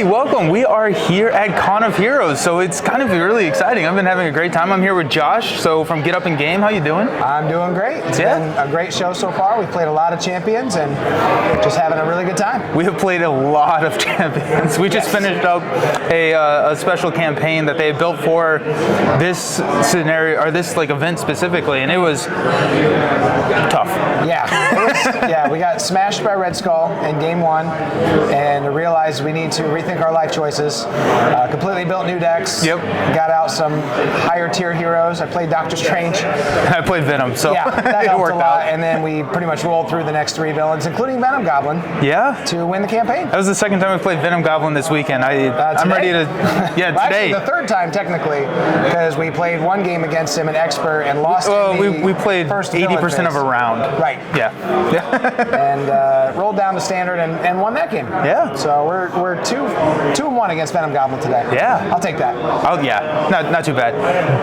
everybody, welcome. We are here at Con of Heroes, so it's kind of really exciting. I've been having a great time. I'm here with Josh, so from Get Up and Game. How you doing? I'm doing great. It's been a great show so far. We've played a lot of champions and just having a really good time. We have played a lot of champions. We just finished up a special campaign that they built for this scenario, or this event specifically, and it was tough. Yeah, we got smashed by Red Skull in game one, and realized we need to rethink our life choices. Completely built new decks. Yep. Got out some higher tier heroes. I played Doctor Strange. And I played Venom, so yeah, that it helped worked a lot. out. And then we pretty much rolled through the next three villains, including Venom Goblin. Yeah. To win the campaign. That was the second time we played Venom Goblin this weekend. I'm ready to. Yeah, well, today. Actually, the third time technically, because we played one game against him in Expert and lost. Well, we played 80% of a round. Right. Yeah. And rolled down the standard and won that game. Yeah. So we're 2-1 against Venom Goblin today. Yeah. I'll take that. Oh yeah, not too bad.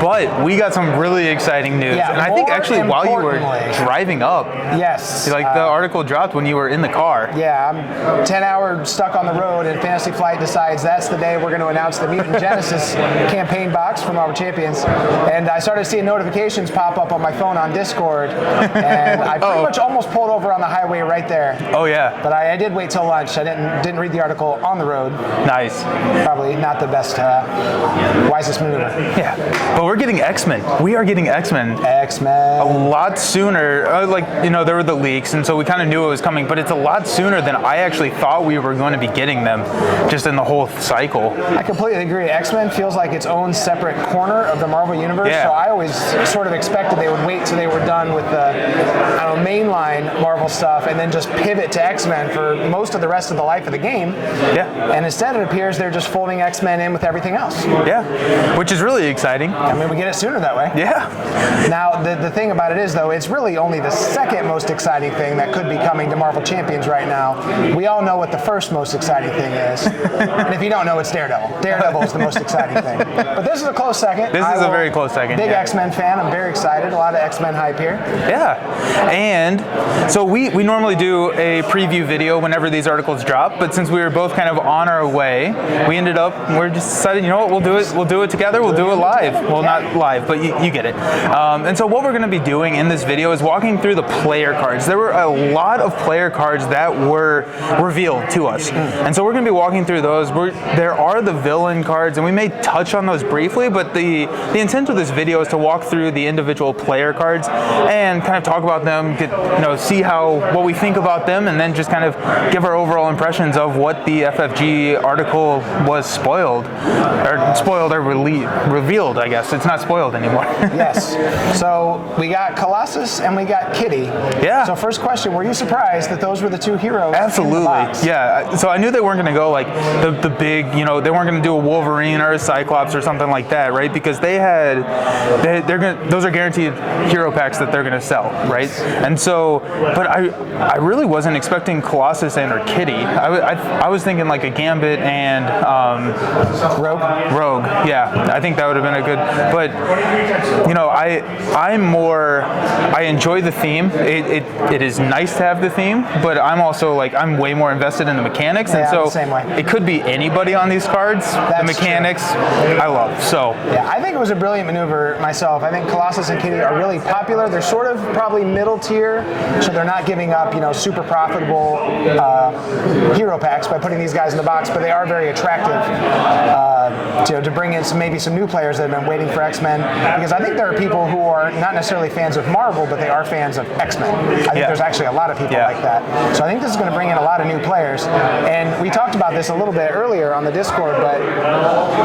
But we got some really exciting news, yeah, and I think actually while you were driving up, yes, the article dropped when you were in the car. Yeah, I'm 10 hours stuck on the road, and Fantasy Flight decides that's the day we're going to announce the Mutant Genesis campaign box from our champions. And I started seeing notifications pop up on my phone on Discord, and I pretty much almost pulled over on the highway right there. Oh yeah. But I did wait till lunch. I didn't read the article on the road. Nice. Probably not the best, wisest maneuver. Yeah, but we're getting X-Men. We are getting X-Men. X-Men. A lot sooner. There were the leaks, and so we kind of knew it was coming, but it's a lot sooner than I actually thought we were going to be getting them, just in the whole cycle. I completely agree. X-Men feels like its own separate corner of the Marvel Universe, so I always sort of expected they would wait till they were done with the, mainline Marvel stuff, and then just pivot to X-Men for most of the rest of the life of the game. Yeah. And instead it appears they're just folding X-Men in with everything else. Yeah, which is really exciting. I mean, we get it sooner that way. Yeah. Now, the thing about it is, though, it's really only the second most exciting thing that could be coming to Marvel Champions right now. We all know what the first most exciting thing is. And if you don't know, it's Daredevil. Daredevil is the most exciting thing. But this is a close second. This is a very close second. Big X-Men fan. I'm very excited. A lot of X-Men hype here. Yeah. And so we normally do a preview video whenever these articles drop, but since we were both kind of on our way, we're just decided, you know what, we'll do it together, we'll do it live. Well, not live, but you get it. And so what we're going to be doing in this video is walking through the player cards. There were a lot of player cards that were revealed to us. And so we're going to be walking through those. There are the villain cards, and we may touch on those briefly, but the intent of this video is to walk through the individual player cards and kind of talk about them, see what we think about them, and then just kind of give our overall impressions of what the FFG article was spoiled or revealed, I guess. It's not spoiled anymore. Yes. So we got Colossus and we got Kitty. Yeah. So first question, were you surprised that those were the two heroes? Absolutely. In the box? Yeah. So I knew they weren't going to go like the big, they weren't going to do a Wolverine or a Cyclops or something like that, right? Because those are guaranteed hero packs that they're going to sell, right? And so, but I really wasn't expecting Colossus and or Kitty. I was thinking like a Gambit and Rogue. Yeah, I think that would have been a good. But I enjoy the theme. It is nice to have the theme, but I'm also I'm way more invested in the mechanics, and so the same way. It could be anybody on these cards. The mechanics, I love. So yeah, I think it was a brilliant maneuver myself. I think Colossus and Kitty are really popular. They're sort of probably middle tier, so they're not giving up super profitable hero packs by putting these guys in the box, but they are very attractive to bring in maybe some new players that have been waiting for X-Men, because I think there are people who are not necessarily fans of Marvel, but they are fans of X-Men. I think there's actually a lot of people like that. So I think this is going to bring in a lot of new players. And we talked about this a little bit earlier on the Discord, but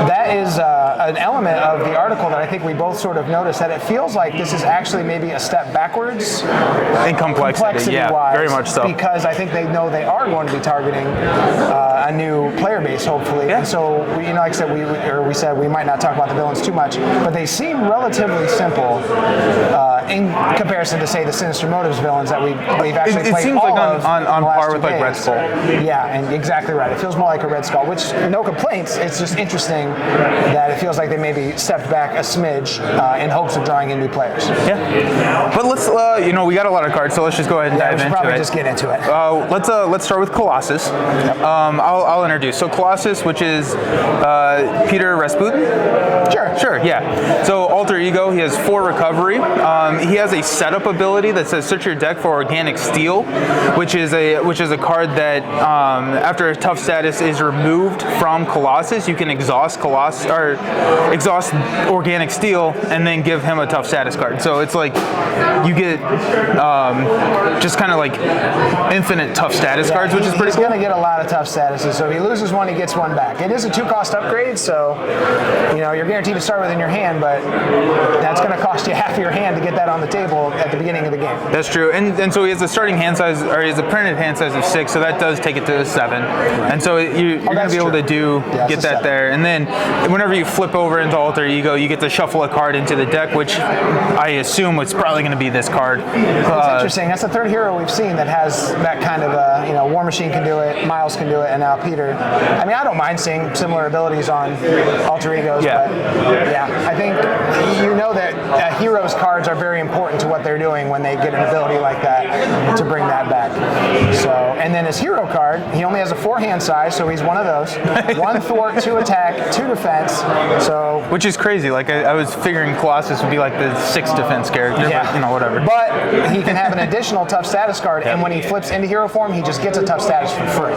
that is an element of the article that I think we both sort of noticed, that it feels like this is actually maybe a step backwards in complexity yeah, very much so. Because I think they know they are going to be targeting a new player base, hopefully. Yeah. And so, like I said, we said we might not talk about the villains too much, but they seem relatively simple in comparison to, say, the Sinister Motives villains that we've actually played. It seems all like of on par with like Red Skull. Yeah, and exactly right. It feels more like a Red Skull, which no complaints. It's just interesting that it feels like they maybe stepped back a smidge in hopes of drawing in new players. Yeah, but let's we got a lot of cards, so let's just go ahead and dive into it. Probably just get into it. Let's start with Colossus. Yep. I'll introduce. So Colossus, which is Peter Rasputin. Sure, yeah. So alter ego, he has 4 recovery. He has a setup ability that says search your deck for organic steel, which is a card that after a tough status is removed from Colossus, you can exhaust organic steel and then give him a tough status card. So it's like you get just kind of like infinite tough status cards, which is pretty cool. He's going to get a lot of tough statuses. So if he loses one, he gets one back. It is a 2-cost upgrade, so you're guaranteed to start with in your hand, but that's going to cost you half of your hand to get that on the table at the beginning of the game. That's true, and so he has a starting hand size, or he has a printed hand size of 6, so that does take it to 7. And so you're going to be able to get that there. And then whenever you flip over into alter ego, you get to shuffle a card into the deck, which I assume it's probably going to be this card. It's interesting. That's the 3rd hero we've seen that has that kind of War Machine can do it, Miles can do it, and now Peter. I mean, I don't mind seeing similar abilities on alter egos, but I think that heroes cards are very important to what they're doing when they get an ability like that to bring that back. So, and then his hero card, he only has a 4 hand size, so he's one of those. 1 thwart, 2 attack, 2 defense. So, which is crazy. Like I was figuring Colossus would be like the 6 defense character, but whatever. But he can have an additional tough status card, and when he flips into hero form, he just gets a tough status for free.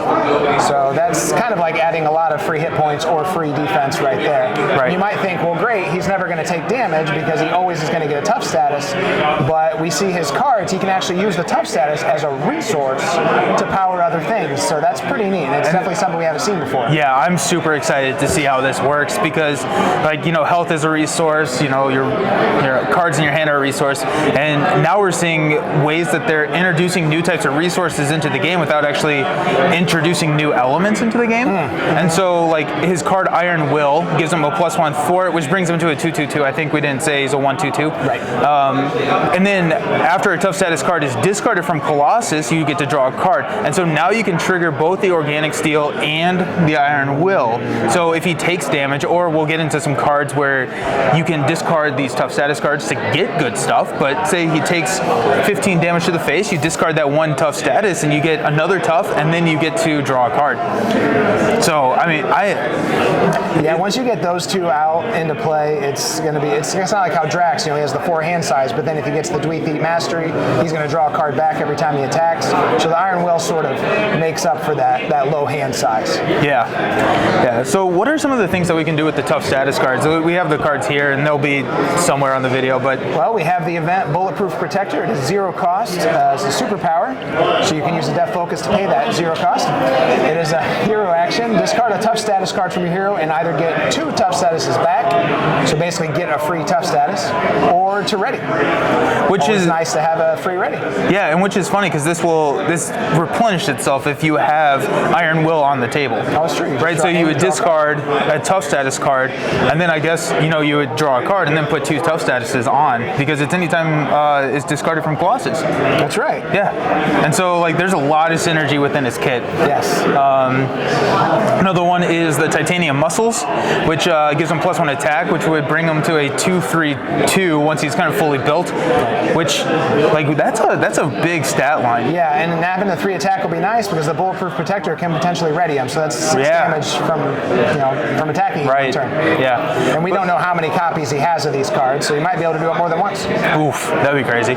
So that's kind of like adding a lot of free hit points or free defense right there. Right. You might think, well, great, he's never going to take damage because he always is going to get a tough status. But we see his cards, he can actually use the tough status as a resource to power other things. So that's pretty neat. It's definitely something we haven't seen before. Yeah, I'm super excited to see how this works because, health is a resource. Your cards in your hand are a resource, and now we're seeing ways that they're introducing new types of resources into the game without actually introducing new elements into the game. And so, like his card Iron Will gives him a +1 thwart, which brings him to a 2/2/2. I think we didn't say he's a 1/2/2. Right. And then after a tough status card is discarded from Colossus, you get to draw a card. And so now you can trigger both the Organic Steel and the Iron Will. So if he takes damage, or we'll get into some cards where you can discard these tough status cards to get good stuff, but say he takes 15 damage to the face, you discard that 1 tough status and you get another tough, and then you get to draw a card. So, I mean, once you get those 2 out into play, it's not like how Drax, he has the 4 hand size, but then if he gets the Dweethite Mastery, he's going to draw a card back every time he attacks. So the Iron Will sort of makes up for that low hand size. Yeah. So what are some of the things that we can do with the tough status cards? We have the cards here, and they'll be somewhere on the video, but... Well, we have the event Bulletproof Protector. It is 0 cost. It's a superpower, so you can use the Death Focus to pay that 0 cost. It is a hero action. Discard a tough status card from your hero and either get 2 tough statuses back, so basically get a free tough status, or to ready. Which is nice to have a free ready. Yeah, and which is funny because this replenish itself if you have Iron Will on the table. Oh, it's true. Right, so you would discard a tough status card, and then I guess you would draw a card and then put 2 tough statuses on because it's anytime it's discarded from Colossus. That's right. Yeah, and so there's a lot of synergy within his kit. Yes. Another one is the Titanium Muscles, which gives him +1 attack, which would bring him to a 2/3/2 once he's kind of fully built. Which, that's a big stat line. Yeah, and having the 3 attack will be nice because the Bulletproof Protector can potentially ready him, so that's 6 damage from attacking right. in turn. Yeah. And we don't know how many copies he has of these cards, so he might be able to do it more than once. Oof, that'd be crazy.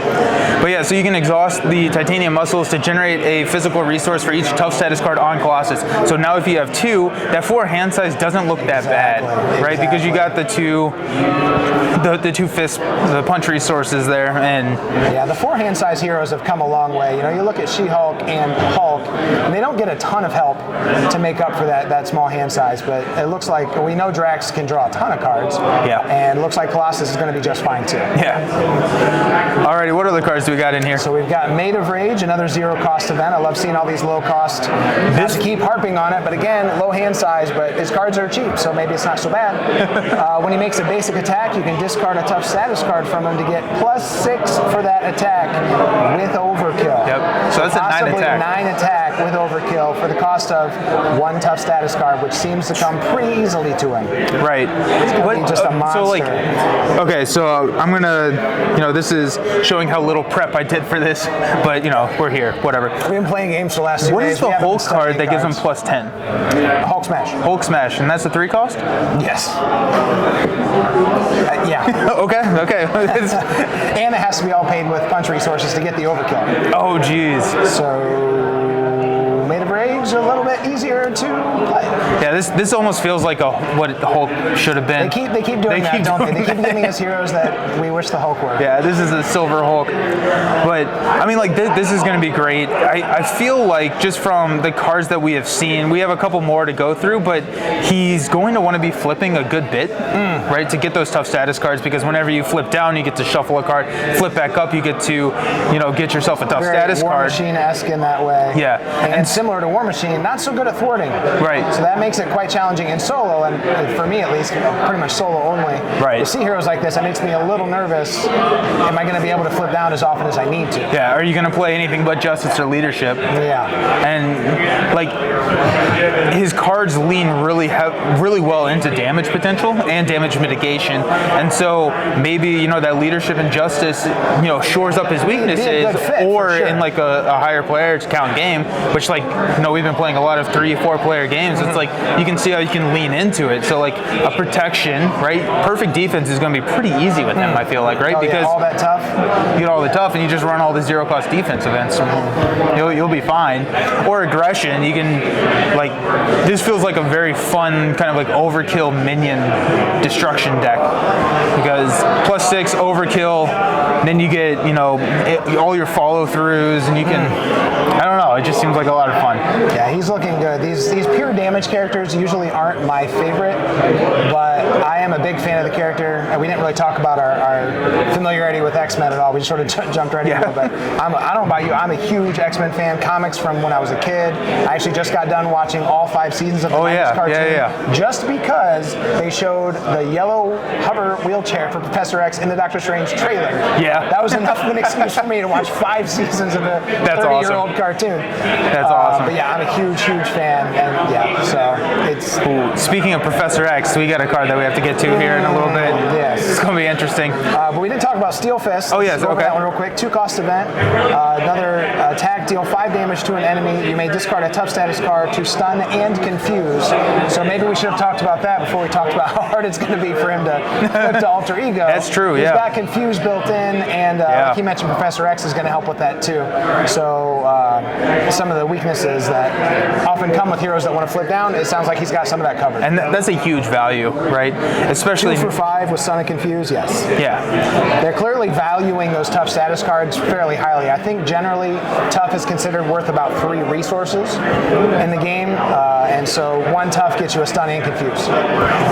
But yeah, so you can exhaust the Titanium Muscles to generate a physical resource for each tough status card on Colossus. So now if you have 2, that 4 hand size doesn't look that bad, right? Exactly. Because you got the 2 fists, the punch resources there, and the 4 hand size heroes have come a long way. You look at She-Hulk and Hulk, And they don't get a ton of help to make up for that small hand size, but it looks like we know Drax can draw a ton of cards. Yeah. And it looks like Colossus is going to be just fine too. Yeah. Alrighty, what other cards do we got in here? So we've got Made of Rage, another zero-cost event. I love seeing all these low-cost. Not to keep harping on it, but again, low hand size, but his cards are cheap, so maybe it's not so bad. When he makes a basic attack, you can discard a tough status card from him to get +6 for that attack with overkill. Yep. So that's a 9 attack. 9 attack with overkill for the cost of 1 tough status card, which seems to come pretty easily to him. Right. Be just a monster. So like, okay, so I'm gonna, this is showing how little prep I did for this, but we're here, whatever. We've been playing games for the last 2 days. What is the Hulk card that gives him +10? Hulk Smash. Hulk Smash, and that's a 3 cost? Yes. Yeah. Okay. And it has to be all paid with punch resources to get the overkill. Oh, geez. So, Made of Rage, a little bit easier to play. Yeah, this almost feels like what the Hulk should have been. They keep doing that, don't they? They keep giving us heroes that we wish the Hulk were. Yeah, this is a Silver Hulk. But, I mean, like, this is going to be great. I feel like just from the cards that we have seen, we have a couple more to go through, but he's going to want to be flipping a good bit, right, to get those tough status cards, because whenever you flip down, you get to shuffle a card. Flip back up, you get to, get yourself a tough status War card. Machine-esque in that way. Yeah. And similar to War Machine, not so good at thwarting. Right. So that makes it quite challenging in solo, and for me at least, pretty much solo only. Right. To see heroes like this, it makes me a little nervous. Am I going to be able to flip down as often as I need to? Yeah, are you going to play anything but Justice or Leadership? Yeah. And, like, his cards lean really well into damage potential and damage mitigation. And so maybe, that Leadership and Justice, shores up his weaknesses, or sure. in, like, a higher player count game, which, like, we've been playing a lot of 3-4 player games. It's like, you can see how you can lean into it. So, like, a protection, right? Perfect defense is going to be pretty easy with him, I feel like, right? Because all that tough. You get all the tough, and you just run all the zero-cost defense events. You'll be fine. Or aggression, you can, like, this feels like a very fun kind of like overkill minion destruction deck, because +6 overkill, then you get all your follow-throughs, and you can, I don't know, it just seems like a lot of fun. Yeah, he's looking good. These pure damage characters usually aren't my favorite, but I am a big fan of the character. And we didn't really talk about our familiarity with X-Men at all. We just sort of jumped right into it. But I don't know about you. I'm a huge X-Men fan. Comics from when I was a kid. I actually just got done watching all 5 seasons of the cartoon. Just because they showed the yellow hover wheelchair for Professor X in the Doctor Strange trailer. Yeah. That was enough of an excuse for me to watch 5 seasons of a 30-year-old cartoon. That's awesome. But yeah, I'm a huge fan, and yeah, so it's... Ooh, speaking of Professor X, we got a card that we have to get to here in a little bit. Yes. It's going to be interesting. But we didn't talk about Steel Fist. Oh, yes, Let's go over okay. that one real quick. 2-cost event. Another attack, deal 5 damage to an enemy. You may discard a tough status card to stun and confuse. So maybe we should have talked about that before we talked about how hard it's going to be for him to flip to alter ego. That's true, He's got confuse built in, and like he mentioned, Professor X is going to help with that too. So some of the weaknesses that often come with heroes that want to flip down, it sounds like he's got some of that covered. And that's a huge value, right? Especially 2 for 5 with Stun and Confuse, yes. Yeah. They're clearly valuing those tough status cards fairly highly. I think generally tough is considered worth about 3 resources in the game, and so 1 tough gets you a Stun and Confuse.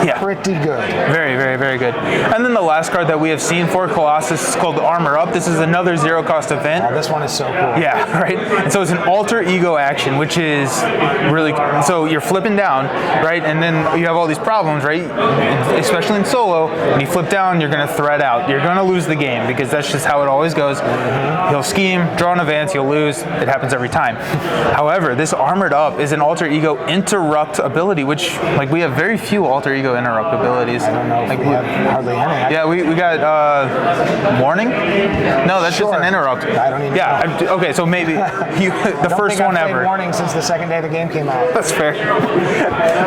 Yeah. Pretty good. Very, very, very good. And then the last card that we have seen for Colossus is called Armor Up. This is another zero-cost event. Oh, this one is so cool. Yeah, right? And so it's an alter ego action, which is really cool. So you're flipping down, right? And then you have all these problems, right? Especially in solo, when you flip down, you're going to thread out. You're going to lose the game, because that's just how it always goes. He'll scheme, draw an advance, you'll lose. It happens every time. However, this Armored Up is an alter ego interrupt ability, which, like, we have very few alter ego interrupt abilities. I don't know if we have hardly any. Yeah, we got Warning? No, that's just an interrupt. I don't even know. Okay, so maybe the first one ever. Warning since the second day the game came out. That's fair.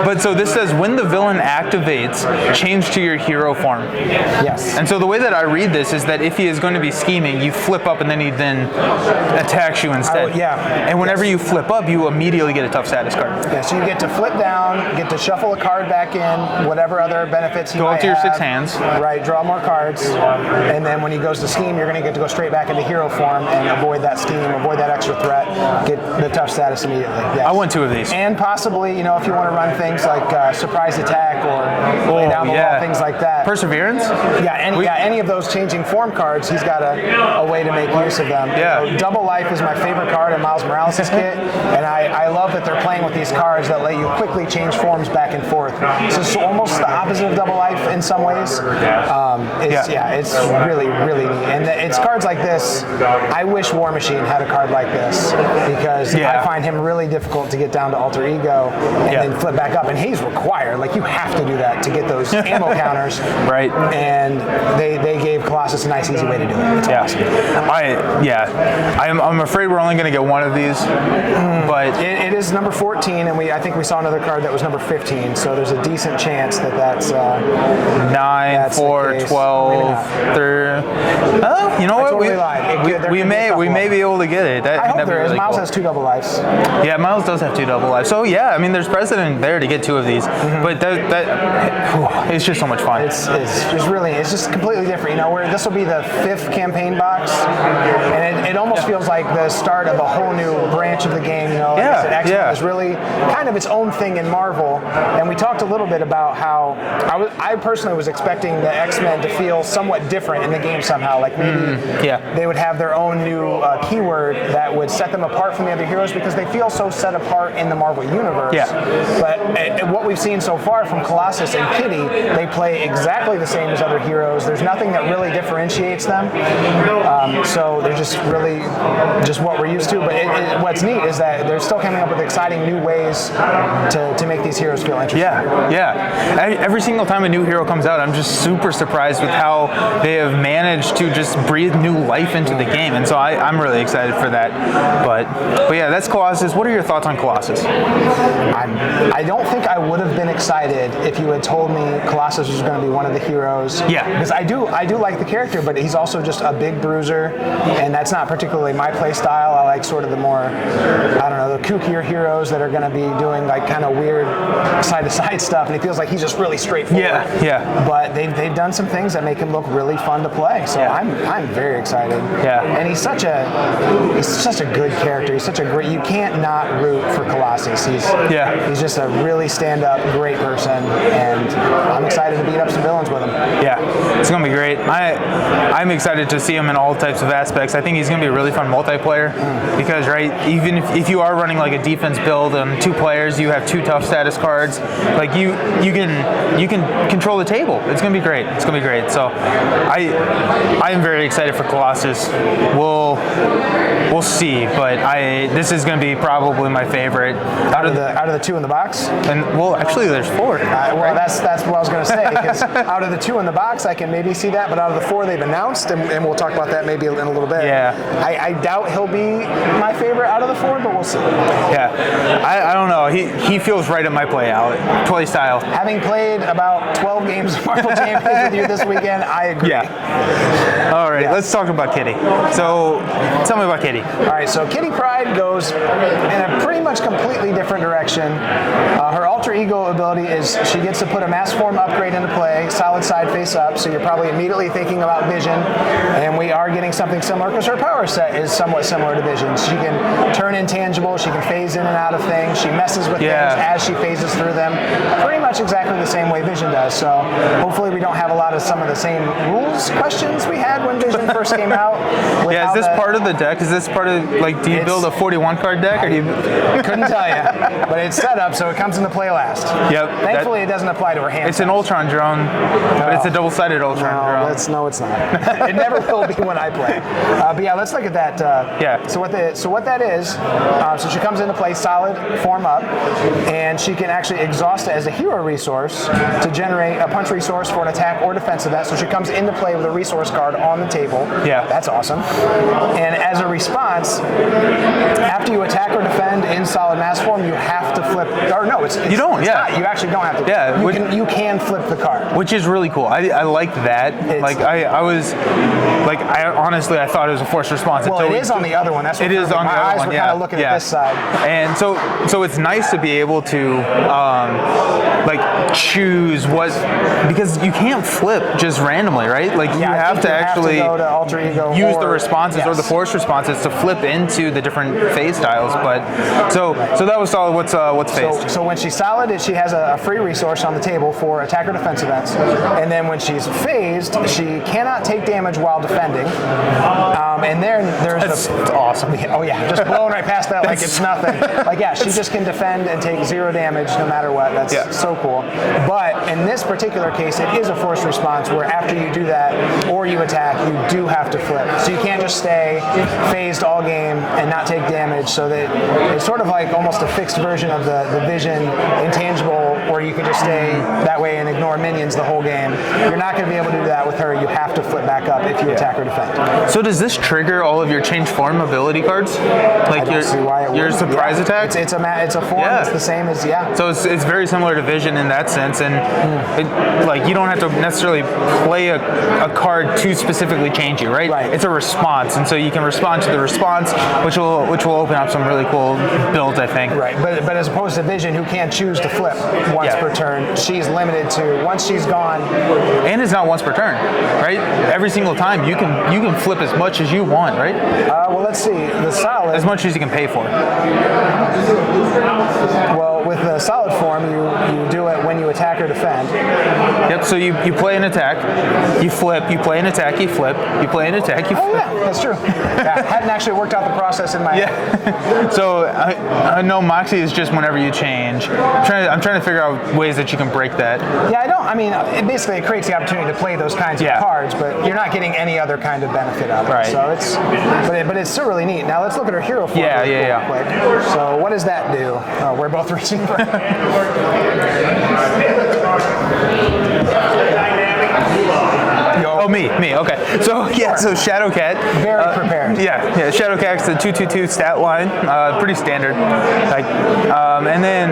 But so this says when the villain activates, change to your hero form. Yes. And so the way that I read this is that if he is going to be scheming, you flip up and then he then attacks you instead. And whenever you flip up, you immediately get a tough status card. Yeah, so you get to flip down, get to shuffle a card back in, whatever other benefits he might have. Go up to your 6 hands. Right, draw more cards. And then when he goes to scheme, you're going to get to go straight back into hero form and avoid that scheme, avoid that extra threat, get the tough status immediately. Yes. I want 2 of these. And possibly, you know, if you want to run things like surprise attack or lay down the wall, things like that. Perseverance? Yeah, any of those changing form cards, he's got a way to make use of them. Yeah. So Double Life is my favorite card in Miles Morales' kit, and I love that they're playing with these cards that let you quickly change forms back and forth. So it's almost the opposite of Double Life in some ways. It's really, really neat. And it's cards like this. I wish War Machine had a card like this because I find him really difficult to get down to Alter Ego and then flip back up. And he's required. Like, you have to do that to get those ammo counters. Right. And they gave Colossus a nice, easy way to do it. It's awesome. I'm afraid we're only going to get 1 of these, but it is number 14, and I think we saw another card that was number 15. So there's a decent chance that's 9, 4, 12, 3. You know what? Totally lied. We may be able to get it. I hope there is. Really Miles cool. has 2 double lives. Yeah, Miles does have 2 double lives. So yeah, I mean, there's precedent there to get 2 of these. But it's just so much fun. It's just completely different. You know, where this will be the 5th campaign box, and it almost feels like the start of a whole new branch of the game. You know, like I said, X-Men is really kind of its own thing in Marvel. And we talked a little bit about how I personally was expecting the X-Men to feel somewhat different in the game somehow. Like maybe they would have their own new keyword that would set them apart from the other heroes because they feel so set apart in the Marvel universe. But what we've seen so far from Colossus and Kitty, they play exactly the same as other heroes. There's nothing that really differentiates them. So they're just really just what we're used to. But what's neat is that they're still coming up with exciting new ways to make these heroes feel interesting. Every single time a new hero comes out, I'm just super surprised with how they have managed to just breathe new life into the game. And so I'm really excited for that. But yeah, that's Colossus. What are your thoughts on Colossus? I don't think I would have been excited if you had told me Colossus was going to be one of the heroes. Because I do like the character, but he's also just a big bruiser, and that's not particularly my play style. I like sort of the more, the kookier heroes that are going to be doing like kind of weird side-to-side stuff, and it feels like he's just really straightforward. But they've done some things that make him look really fun to play. So I'm very excited. And he's such a good character. He's such a great. You can't not root for Colossus. He's just a really stand-up, great person, and I'm excited to beat up some villains with him. It's gonna be great. I'm excited to see him in all types of aspects. I think he's gonna be a really fun multiplayer because even if you are running like a defense build and 2 players, you have 2 tough status cards. Like you can control the table. It's gonna be great. It's gonna be great. So I am very excited for Colossus. We'll see, but this is gonna be probably my favorite out of the 2 in the box. And actually there's 4. Well, that's what I was going to say, because out of the 2 in the box, I can maybe see that, but out of the 4 they've announced, and we'll talk about that maybe in a little bit. I doubt he'll be my favorite out of the 4, but we'll see. I don't know. He feels right at my play style. Having played about 12 games of Marvel Champions with you this weekend, I agree. All right, let's talk about Kitty. So tell me about Kitty. All right, so Kitty Pryde goes in a pretty much completely different direction. Her alter ego ability is she gets to put a mass form upgrade into play, solid side face up, so you're probably immediately thinking about Vision, and we are getting something similar because her power set is somewhat similar to Vision. She can turn intangible, she can phase in and out of things, she messes with things as she phases through them, pretty much exactly the same way Vision does. So hopefully we don't have a lot of some of the same rules questions we had when Vision first came out. Is this part of the deck? Is this part of, do you build a 41 card deck, or do you? Couldn't tell you, but it's set up so it comes into play last. Thankfully, it doesn't apply to her hand. It's an Ultron drone, but it's a double-sided Ultron drone. No, it's not. It never will be when I play. But yeah, let's look at that. So what that is, so she comes into play solid, form up, and she can actually exhaust it as a hero resource to generate a punch resource for an attack or defense event. So she comes into play with a resource card on the table. That's awesome. And as a response, after you attack or defend in solid mass form, you have to flip. Or no, you don't. Yeah, not. You actually don't have to. Yeah, you can flip the card, which is really cool. I like that. Honestly, I thought it was a forced response. Well, it is on the other one. That's what it is on the other one. My eyes were kind of looking at this side. And so it's nice to be able to choose because you can't flip just randomly, right? Like you have to actually go to alter ego use the responses or the forced responses to flip into the different phase styles. But so that was solid. What's phased? So when she's solid, she has a free resource on the table for attack or defense events, and then when she's phased, she cannot take damage while defending. And then there's awesome. Oh yeah, just blowing right past that like it's nothing. She just can defend and take 0 damage no matter what. That's so cool. But in this particular case, it is a forced response where after you do that or you attack, you do have to flip. So you can't just stay phased all game and not take damage. So that it's sort of like almost a fixed version of the vision intangible where you can just stay that way and ignore minions the whole game. You're not going to be able to do that with her. You have to flip back up if you attack or defend. So does this trigger all of your change form ability cards? Like your surprise attack? It's a form. Yeah. It's the same as So it's very similar to Vision in that sense, and you don't have to necessarily play a card to specifically change you, right? Right. It's a response, and so you can respond to the response, which will open up some really cool builds, I think. Right, but as opposed to Vision, who can choose to flip once per turn, she's limited to once she's gone. And it's not once per turn, right? Every single time you can flip as much as you want, right? Well, let's see. The solid. As much as you can pay for. Well, with the solid form, you do it when you attack or defend. Yep. So you play an attack, you flip. You play an attack, you flip. You play an attack, you flip. Oh yeah, that's true. I hadn't actually worked out the process in my head. So I know Moxie is just whenever you change. I'm trying to figure out ways that you can break that. Yeah, it creates the opportunity to play those kinds of cards, but you're not getting any other kind of benefit out of it. Right. So but it's still really neat. Now let's look at her hero form real quick. So what does that do? Oh, we're both reaching for Oh, me. Okay. So so Shadowcat. Very prepared. Yeah. Shadowcat's the 2/2/2 stat line, pretty standard. And then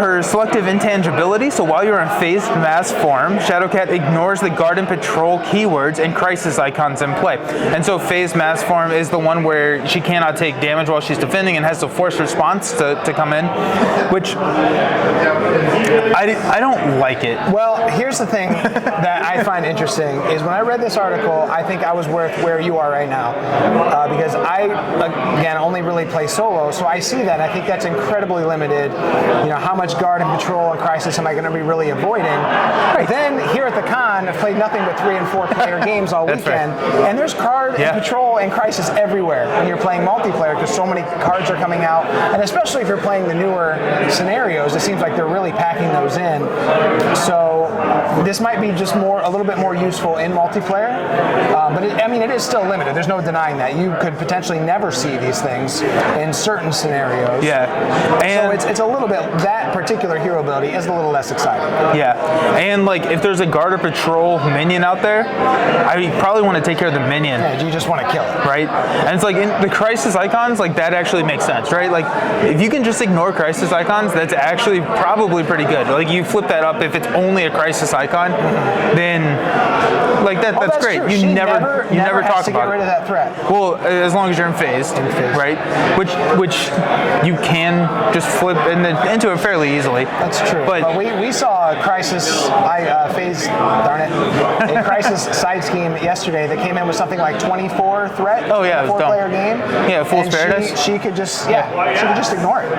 her selective intangibility. So while you're in phased mass form, Shadowcat ignores the guard and patrol keywords and crisis icons in play. And so phased mass form is the one where she cannot take damage while she's defending and has to force response to come in, which I don't like it. Well, here's the thing that I find interesting is when I read this article, I think I was where you are right now because I, again, only really play solo, so I see that and I think that's incredibly limited. How much guard and patrol and crisis am I going to be really avoiding? But then here at the con, I've played nothing but 3 and 4 player games all weekend, and there's guard and patrol and crisis everywhere when you're playing multiplayer because so many cards are coming out, and especially if you're playing the newer scenarios, it seems like they're really packing those in. So this might be just a little bit more useful in multiplayer, but it is still limited. There's no denying that. You could potentially never see these things in certain scenarios. Yeah, and so it's a little bit, that particular hero ability is a little less exciting. Yeah, and if there's a guard or patrol minion out there, I probably want to take care of the minion. Yeah, you just want to kill it. Right? And it's in the crisis icons, that actually makes sense, right? If you can just ignore crisis icons, that's actually probably pretty good. You flip that up if it's only a crisis icon, then that's great. True. You never talk to about get rid of that threat. Well, as long as you're in phased, right? Which you can just flip into it fairly easily. That's true. But we saw a crisis phase, a crisis side scheme yesterday that came in with something like 24 threat. Oh yeah, it was 4-player game. Yeah, Fool's Paradise. She could just ignore it.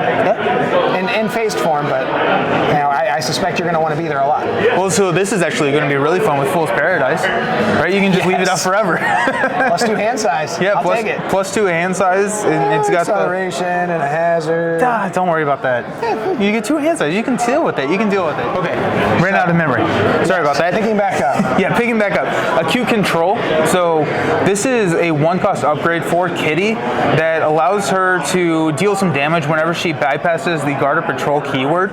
In phased form, but I suspect you're going to want to be there a lot. Well, so this is actually going to be really fun with Fool's Paradise, right? You can just leave it out forever. +2 hand size. I'll take it. +2 hand size, and it's got acceleration and a hazard. Don't worry about that. You get 2 hand size. You can deal with it. Okay. Ran out of memory. Sorry about that. Picking back up. Yeah, picking back up. Acute Control. So this is a 1-cost upgrade for Kitty that allows her to deal some damage whenever she bypasses the guard or patrol keyword.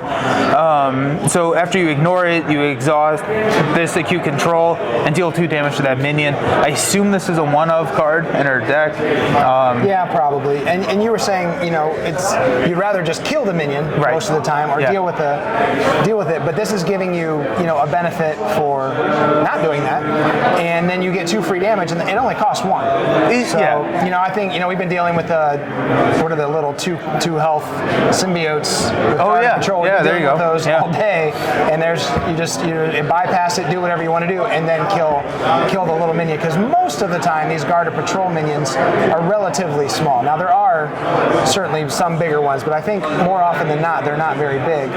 So after you ignore it, you exhaust this Acute Control and deal 2 damage to that minion. I assume this is a 1-of card in her deck. Yeah, probably. And you were saying, it's you'd rather just kill the minion most of the time, or deal with it. But this is giving you, a benefit for not doing that, and then you get 2 free damage, and it only costs 1. I think we've been dealing with what are the little two health symbiotes with control. Yeah, there you go. Those all day, and you bypass it, do whatever you want to do, and then kill the little minion, because most of the time these guard or patrol minions are relatively small. Now there are certainly some bigger ones, but I think more often than not they're not very big.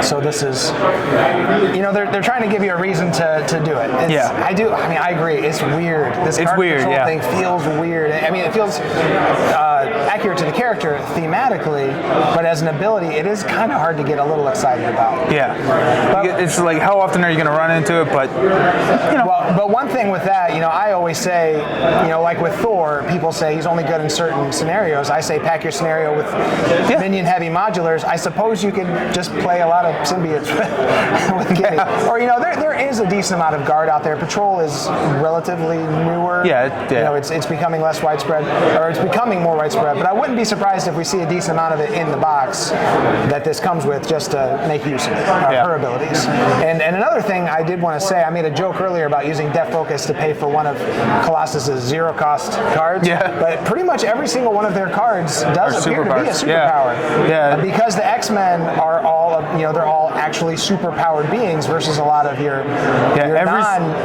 So this is, they're trying to give you a reason to do it. I agree. It's weird. This guard control thing feels weird. I mean, it feels accurate to the character thematically, but as an ability, it is kind of hard to get a little excited about. Yeah, it's like, how often are you going to run into it? But but one thing with that, I always say, like with Thor, people say he's only good in certain scenarios. I say pack your scenario with minion heavy modulars. I suppose you could just play a lot of symbiotes with Kitty. Or there is a decent amount of guard out there. Patrol is relatively newer. It's becoming less widespread, or it's becoming more widespread. But I wouldn't be surprised if we see a decent amount of it in the box that this comes with, just to make use of her abilities. And another thing I did want to say, I made a joke earlier about using Depth Focus to pay for one of Colossus's zero-cost cards. But pretty much every single one of their cards does appear to be a superpower. Because the X-Men are all, they're all actually superpowered beings versus a lot of your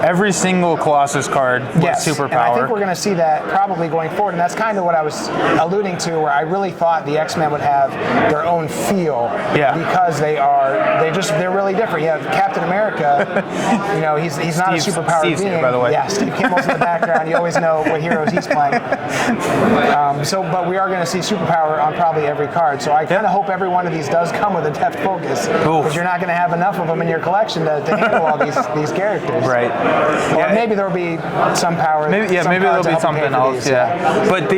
every single Colossus card with superpower. And I think we're going to see that probably going forward, and that's kind of what I was alluding to, where I really thought the X-Men would have their own feel because they're really different. You have Captain America, he's not a superpowered being. Here, by the way. Yeah, Steve Kimball's in the background. You always know what heroes he's playing. But we are going to see superpower on probably every card. So I kind of hope every one of these does come with a Depth Focus, because you're not going to have enough of them in your collection to handle all these characters. Right. Or maybe there'll be some power. Maybe there'll be something else. But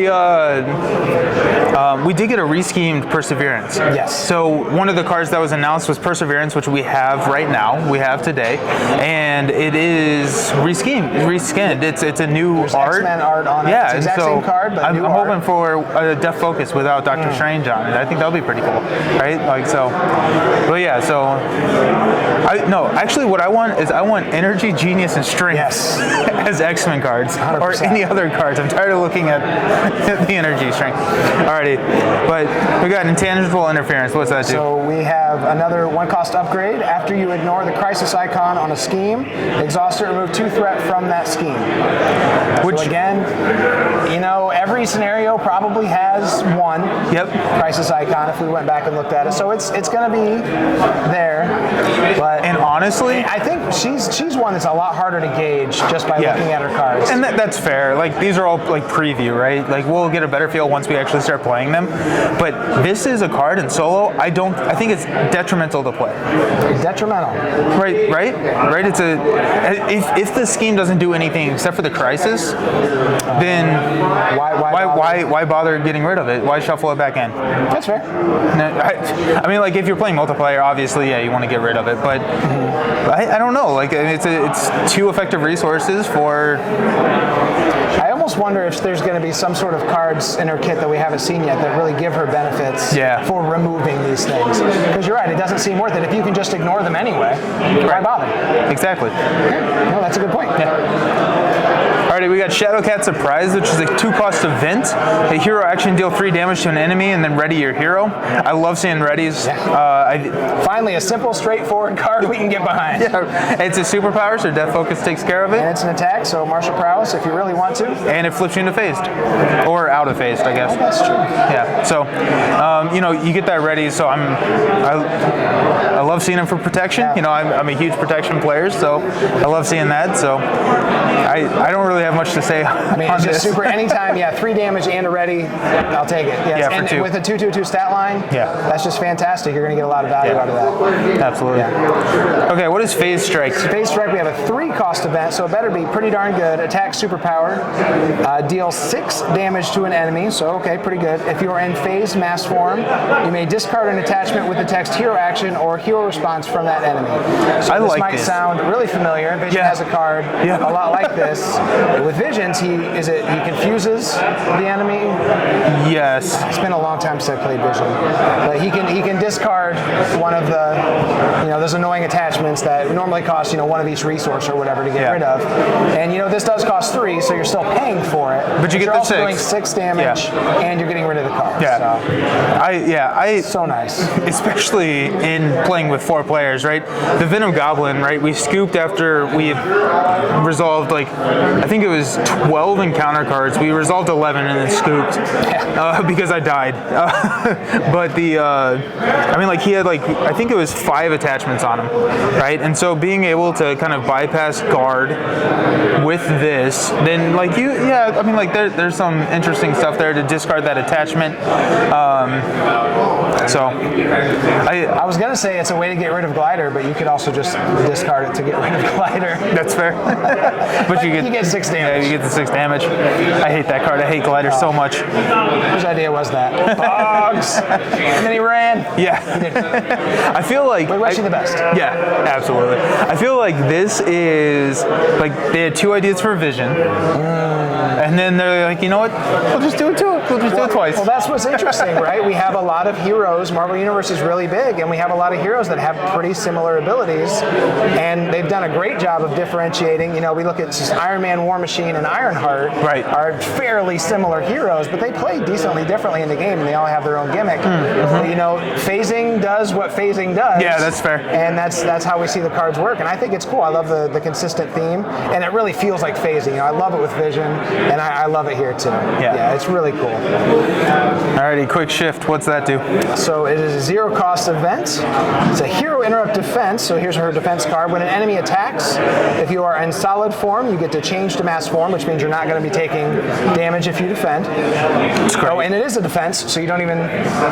we did get a reschemed Perseverance. Yes. So one of the cards that was announced was Perseverance, which we have right now. We have today, and it is reskinned. It's a new art. X-Men art on it. It's the exact same card, but I'm new art. hoping for a Depth Focus without Doctor Strange on it. I think that'll be pretty cool, right? Actually, what I want Energy, Genius, and Strength as X-Men cards 100%. or any other cards. I'm tired of looking at the Energy, Strength. Alrighty, but we got Intangible Interference. What's that do? So we have another 1-cost upgrade. After you ignore the crisis icon on a scheme, exhaust it, remove 2 threat from that scheme. Which, so again, every scenario probably has one crisis icon if we went back and looked at it. So it's going to be there. And honestly, I think she's one that's a lot harder to gauge just by looking at her cards. And that's fair. Like, these are all like preview, right? Like, we'll get a better feel once we actually start playing them. But this is a card in solo. I think it's detrimental to play. Detrimental. Right. It's if the scheme doesn't do anything except for the crisis, then why bother getting rid of it? Why shuffle it back in? That's fair. I mean, like, if you're playing multiplayer, obviously, you want to get rid of it. But I don't know. Like, it's 2 effective resources for. I almost wonder if there's going to be some sort of cards in her kit that we haven't seen yet that really give her benefits for removing these things. Because you're right, it doesn't seem worth it. If you can just ignore them anyway, why bother? Exactly. No, that's a good point. Alrighty, we got Shadowcat Surprise, which is a 2-cost event. A hero action, deal 3 damage to an enemy, and then ready your hero. I love seeing readies. Finally, a simple, straightforward card we can get behind. It's a superpower, so Depth Focus takes care of it. And it's an attack, so martial prowess if you really want to. And it flips you into phased. Or out of phased, I guess. Oh, that's true. So, you get that ready, so I love seeing him for protection. I'm a huge protection player, so I love seeing that. So I don't really have much to say on it's just this. super. Anytime, 3 damage and a ready, I'll take it. For 2. With a 2/2/2 stat line, that's just fantastic. You're going to get a lot of value out of that. Absolutely. Okay, what is Phase Strike? Phase Strike, we have a 3-cost event, so it better be pretty darn good. Attack superpower, deal 6 damage to an enemy, so pretty good. If you are in phase mass form, you may discard an attachment with the text hero action or hero response from that enemy. So this might sound really familiar. Vision has a card a lot like this. With visions, he confuses the enemy. Yes. It's been a long time since I played vision, but he can discard one of the those annoying attachments that normally cost one of each resource or whatever to get rid of. And this does cost 3, so you're still paying for it. But you're the also 6. Doing 6 damage, and you're getting rid of the card. Yeah. So nice. Especially in playing with 4 players, right? The Venom Goblin, right? We scooped after we had resolved I think it was 12 encounter cards. We resolved 11 and then scooped because I died. But he had I think it was 5 attachments on him, right? And so being able to kind of bypass guard with this, then there's some interesting stuff there to discard that attachment. I was gonna say it's a way to get rid of Glider, but you could also just discard it to get rid of Glider. That's fair. But you get 6 damage. Yeah, you get the 6 damage. I hate that card. I hate Glider so much. Whose idea was that? Bugs! And then he ran. Yeah. I feel like... We wish you the best. Yeah, absolutely. I feel like this is... they had 2 ideas for Vision. And then they're like, you know what? We'll just do it too. We'll just do it twice. Well, that's what's interesting, right? We have a lot of heroes. Marvel Universe is really big, and we have a lot of heroes that have pretty similar abilities, and they've done a great job of differentiating. We look at just Iron Man, War Machine, and Ironheart are fairly similar heroes, but they play decently differently in the game, and they all have their own gimmick. But, phasing does what phasing does. Yeah, that's fair. And that's how we see the cards work, and I think it's cool. I love the consistent theme, and it really feels like phasing. I love it with Vision, and I love it here too. Yeah, it's really cool. Alrighty, quick shift. What's that do? So it is a 0 cost event. It's a hero interrupt defense. So here's her defense card. When an enemy attacks, if you are in solid form, you get to change to mass form, which means you're not going to be taking damage if you defend. It's great. Oh, and it is a defense, so you don't even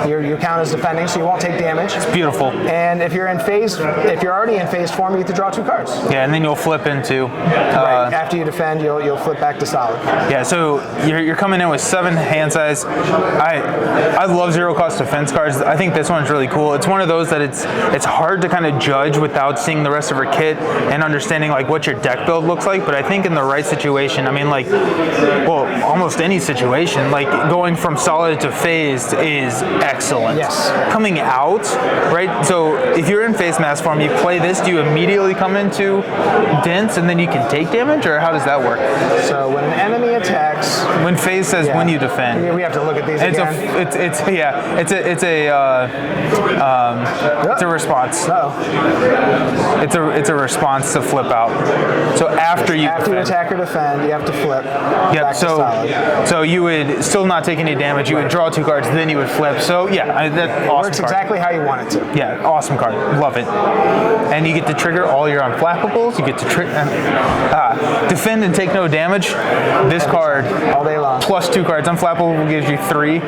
you count as defending, so you won't take damage. It's beautiful. And if you're already in phased form, you get to draw 2 cards. Yeah, and then you'll flip into. Right. After you defend, you'll flip back to solid. Yeah, so you're coming in with 7 hand size. I love 0 cost defense cards. I think this one's really cool. It's one of those that it's hard to kind of judge without seeing the rest of her kit and understanding what your deck build looks like. But I think in the right situation, almost any situation, going from solid to phased is excellent. Yes. Coming out, right? So if you're in phased mass form, you play this. Do you immediately come into dense and then you can take damage, or how does that work? So when an enemy attacks, when phase says when you defend, we have to look at these again. It's a response. Uh-oh. It's a response to flip out. So after you attack or defend, you have to flip. Yep. So you would still not take any damage. You would draw 2 cards, then you would flip. So that's awesome. Works exactly how you want it to. Yeah, awesome card. Love it. And you get to trigger all your unflappables. You get to defend and take no damage. This card all day long. Plus 2 cards. Unflappable gives you 3.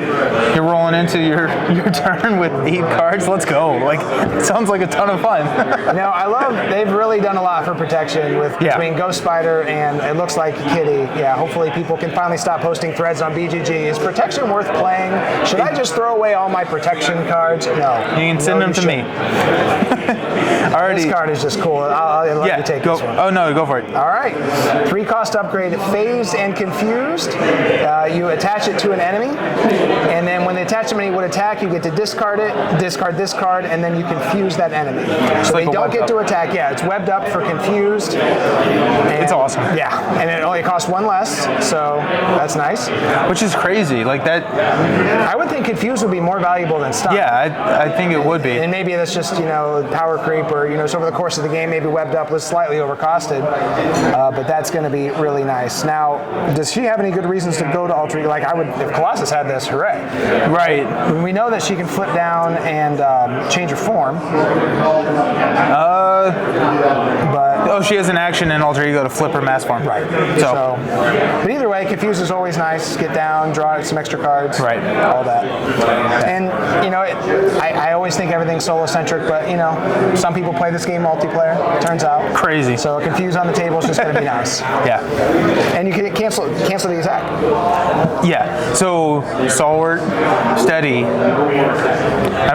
You're rolling into your turn with 8 cards. Let's go. It sounds like a ton of fun. I love. They've really done a lot for protection between Ghost Spider and it looks like Kitty. Yeah. Hopefully people can finally stop posting threads on BGG. Is protection worth playing? Should I just throw away all my protection cards? No. You can send them to me. Alrighty. This card is just cool. I'll let you take this one. Oh no, go for it. All right. 3 cost upgrade, Phased and Confused. You attach it to an enemy, and then when the attached enemy would attack, you get to discard it, discard this card, and then you confuse that enemy. So they don't get to attack. Yeah, it's webbed up for Confused. It's awesome. Yeah, and it only costs 1 less, so that's nice. Which is crazy. That. I would think Confused would be more valuable than Stun. Yeah, I think it would be. And maybe that's just power creep, or so over the course of the game, maybe webbed up was slightly overcosted, but that's going to be really nice. Now, does she have any good reasons to go to Alter Ego? I would, if Colossus had this, hooray. Right. We know that she can flip down and change her form. She has an action in Alter Ego to flip her mass form. Right. So, but either way, Confuse is always nice. Get down, draw some extra cards. Right. All that. And, I always think everything's solo-centric, but, some people play this game multiplayer, turns out. Crazy. So Confuse on the table is just going to be nice. Yeah. And you can cancel the attack. Yeah. So Stalwart, Steady.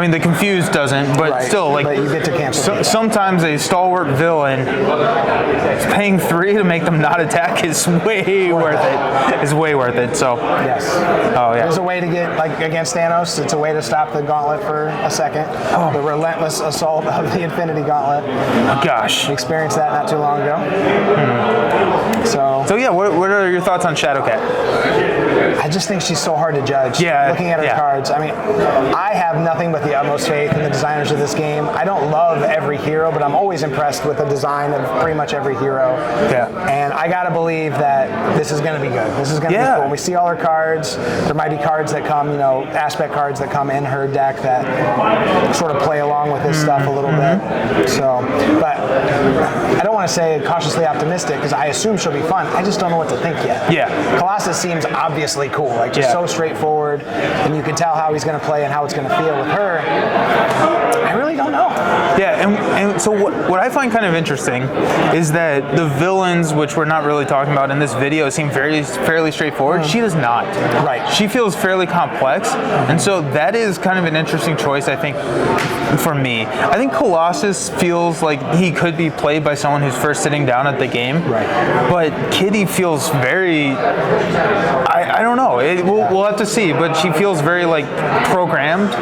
The Confused doesn't, but still, But you get to cancel. Sometimes a Stalwart villain paying 3 to make them not attack is way worth it. Is way worth it. So yes. Oh yeah. There's a way to get, like against Thanos, it's a way to stop the gauntlet for a second. Oh. The relentless assault of the Infinity Gauntlet. Gosh. We experienced that not too long ago. So yeah, what are your thoughts on Shadowcat? I just think she's so hard to judge. Yeah, Looking at her cards, I mean, I have nothing but the utmost faith in the designers of this game. I don't love every hero, but I'm always impressed with the design of pretty much every hero. Yeah. And I gotta believe that this is gonna be good. This is gonna be cool. We see all her cards. There might be cards that come, aspect cards that come in her deck that sort of play along with this stuff a little bit. So, but I don't want to say cautiously optimistic because I assume she'll be fun. I just don't know what to think yet. Yeah. Colossus seems obviously cool, like just so straightforward, and you can tell how he's going to play and how it's going to feel with her. I really don't know. Yeah, and so what I find kind of interesting is that the villains, which we're not really talking about in this video, seem fairly straightforward. She does not. Right. She feels fairly complex, and so that is kind of an interesting choice, I think, for me. I think Colossus feels like he could be played by someone who's first sitting down at the game. Right. But Kitty feels very, I don't know. We'll have to see, but she feels very like programmed,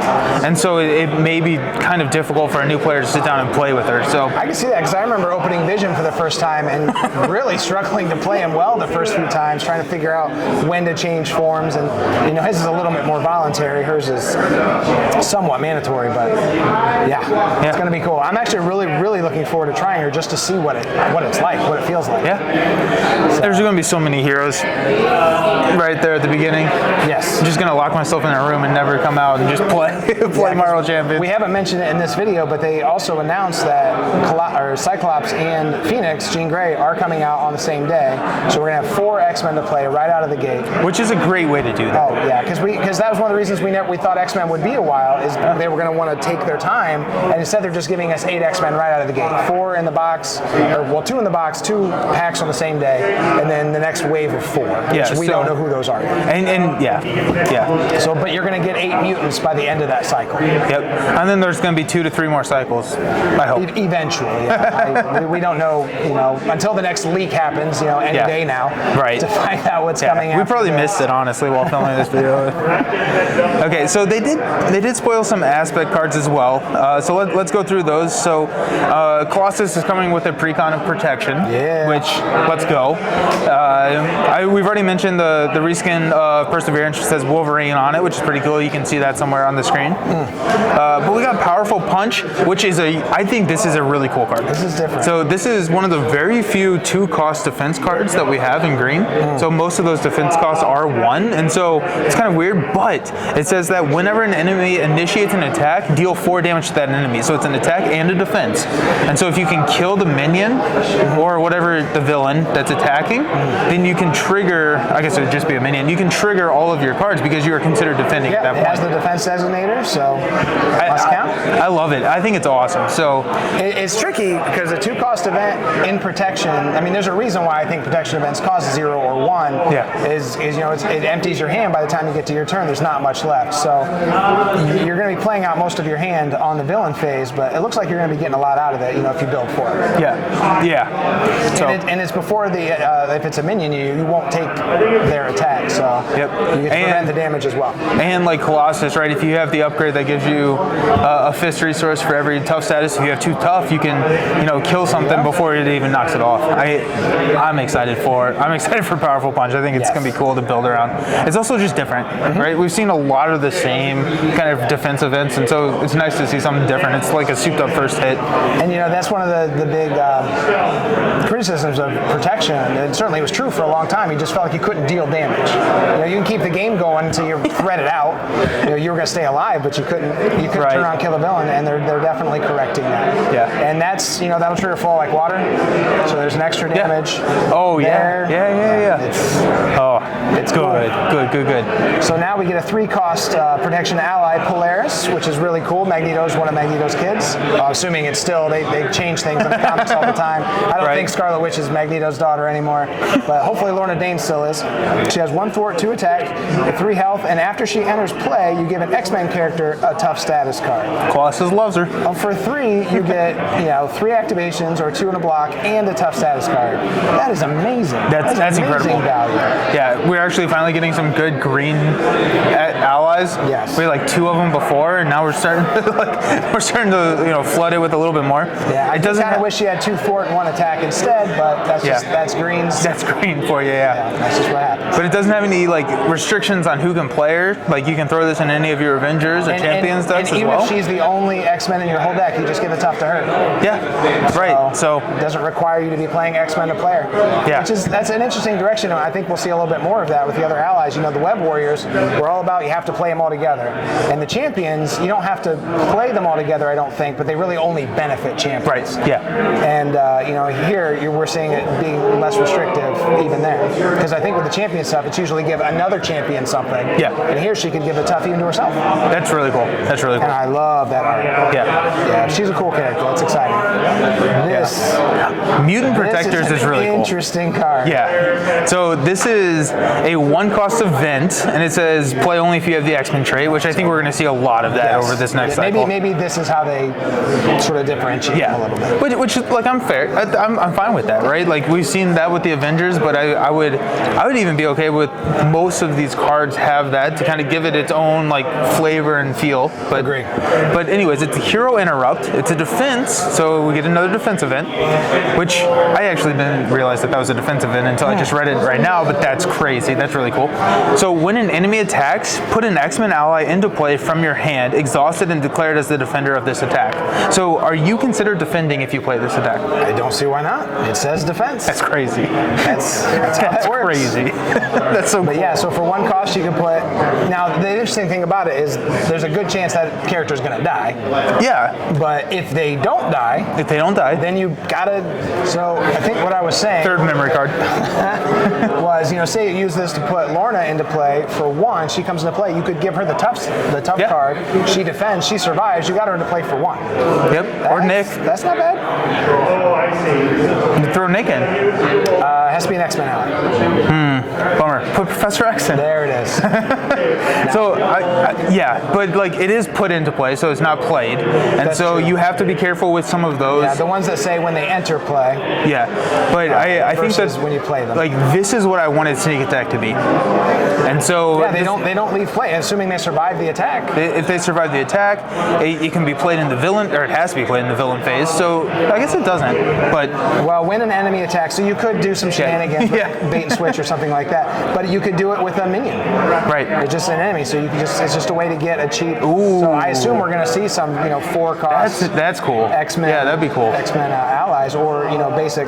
and so it may be kind of difficult for a new player to sit down and play with her. So I can see that because I remember opening Vision for the first time and really struggling to play him well the first few times, trying to figure out when to change forms. And his is a little bit more voluntary. Hers is somewhat mandatory, but yeah. It's going to be cool. I'm actually really looking forward to trying her just to see what it's like, what it feels like. Yeah. So. There's going to be so many heroes right there at the beginning. Yes. I'm just going to lock myself in a room and never come out and just play Marvel Champions. We haven't mentioned it in this video, but they also announced that Cyclops and Phoenix, Jean Grey, are coming out on the same day. So we're going to have 4 X-Men to play right out of the gate. Which is a great way to do that. Oh, yeah, because that was one of the reasons we thought X-Men would be a while, is they were going to want to take their time, and instead they're just giving us 8 X-Men right out of the gate. 4 in the box, 2 in the box, 2 packs on the same day, and then the next wave of 4, which we don't know who those are. And yeah. So, but you're going to get 8 mutants by the end of that cycle. Yep. And then there's going to be 2 to 3 more cycles, I hope. Eventually, yeah. we don't know, until the next leak happens, any day now, right, to find out what's coming out. We probably missed it, honestly, while filming this video. Okay, so they did spoil some aspect cards as well. So let's go through those. So Colossus is coming with a precon of protection, which, let's go. We've already mentioned the reskin of Perseverance, which says Wolverine on it, which is pretty cool. You can see that somewhere on the screen. But we got Powerful Punch, which is I think this is a really cool card. This is different. So this is one of the very few 2-cost defense cards that we have in green. So most of those defense costs are 1, and so it's kind of weird, but it says that whenever an enemy initiates an attack, deal 4 damage to that enemy. So it's an attack and a defense. And so if you can kill the minion or whatever the villain that's attacking, then you can trigger, I guess it would just be a minion, you can trigger all of your cards because you are considered defending at that point. It has the defense designator, so must count. I love it. I think it's awesome. So it's tricky because a 2-cost event in protection, I mean, there's a reason why I think protection events cost 0 or 1. Is it empties your hand by the time you get to your turn. There's not much left. So you're going to be playing out most of your hand on the villain phase, but it looks like you're going to be getting a lot out of it, if you build for it. Yeah. So, and it's before if it's a minion, you won't take their attack. So you get to prevent the damage as well. And like Colossus, right? If you have the upgrade that gives you a fist resource for every tough status, if you have 2 tough, you can kill something before it even knocks it off. I'm excited for Powerful Punch. I think it's going to be cool to build around. It's also just different, right? We've seen a lot of the same kind of defense events, and so it's nice to see something different. It's like a souped up first hit. And that's one of the big criticisms of protection. And certainly it was true for a long time. You just felt like you couldn't deal damage. You can keep the game going until you thread it out. You were going to stay alive, but you couldn't turn around and kill a villain, and they're definitely correcting that. Yeah. And that's that'll trigger Flow Like Water. So there's an extra damage. Oh there. Yeah. It's good. Cool. Good. So now we get a 3-cost protection ally, Polaris, which is really cool. Magneto's one of Magneto's kids. Assuming it's still, they change things in the comics all the time. I don't think Scarlet Witch is Magneto's daughter anymore, but hopefully Lorna Dane still is. She has 1 thwart, 2 attack, 3 health, and after she enters play, you give an X-Men character a tough status card. Colossus loves her. For 3, you get 3 activations or 2 in a block and a tough status card. That is amazing. That's amazing incredible. Value. Yeah, we're actually finally getting some good green allies. Yes. We had like 2 of them before, and now we're starting to flood it with a little bit more. Yeah, I kind of wish you had 2 fort and 1 attack instead, but that's greens. That's green for you. Yeah. That's just what happens. But it doesn't have any like restrictions on who can play her. Like you can throw this in any of your Avengers or Champions decks as well. And even if she's the only X-Men in your whole deck, you just give the tough to her. Yeah, right. So it doesn't require you to be playing X-Men to play her. Yeah. That's an interesting direction. I think we'll see a little bit more of that with the other allies. The Web Warriors, we're all about you have to play them all together. And the Champions, you don't have to play them all together, I don't think, but they really only benefit Champions. Right, yeah. And, here we're seeing it being less restrictive even there. Because I think with the Champion stuff, it's usually give another champion something. Yeah. And here she can give the tough even to herself. That's really cool. And I love that art. Yeah, she's a cool character. That's exciting. Mutant Protectors is really cool. Interesting card. Yeah. So this is a 1-cost event, and it says play only if you have the X-Men trait, which I think we're going to see a lot of that over this next cycle. Maybe this is how they sort of differentiate them a little bit. Which like I'm fair. I'm fine with that, right? Like we've seen that with the Avengers, but I would even be okay with most of these cards have that to kind of give it its own like flavor and feel. But Agree. But anyways, it's a Hero Interrupt. It's a defense, so we get another defense event, which I actually didn't realize that was a defense event until I just read it right now. But that's crazy. That's really cool. So when an enemy attacks, put an X-Men ally into play from your hand, exhausted and declared as the defender of this attack. So are you considered defending if you play this attack? I don't see why not. It says defense. That's crazy. That's how that works. Crazy. That's so cool. But yeah, so for 1 cost you can put. Now the interesting thing about it is there's a good chance that character's going to die. Yeah. But if they don't die, then you gotta. So I think what I was saying. Third memory card. was say you use this to put Lorna into play for 1. She comes into play. You could give her the tough card. She defends. She survives. You got her into play for 1. Yep. Or Nick. That's not bad. Throw Nick in. Has to be an X-Men ally. Bummer. Put Professor X in. There it is. So, but like it is put into play, so it's not played, and That's so true. you have to be careful with some of those. Yeah, the ones that say when they enter play. Yeah, but I think that's when you play them. Like this is what I wanted Sneak Attack to be, and so they don't leave play, assuming they survive the attack. If they survive the attack, it can be played in the villain, or it has to be played in the villain phase. So I guess it doesn't. But when an enemy attacks, so you could do some shenanigans, bait and switch or something like that. But you could do it with a minion. Right. It's just an enemy, so it's just a way to get a cheap. Ooh. So I assume we're going to see some 4 cost. That's cool. X-Men. Yeah, that'd be cool. X-Men allies, or basic,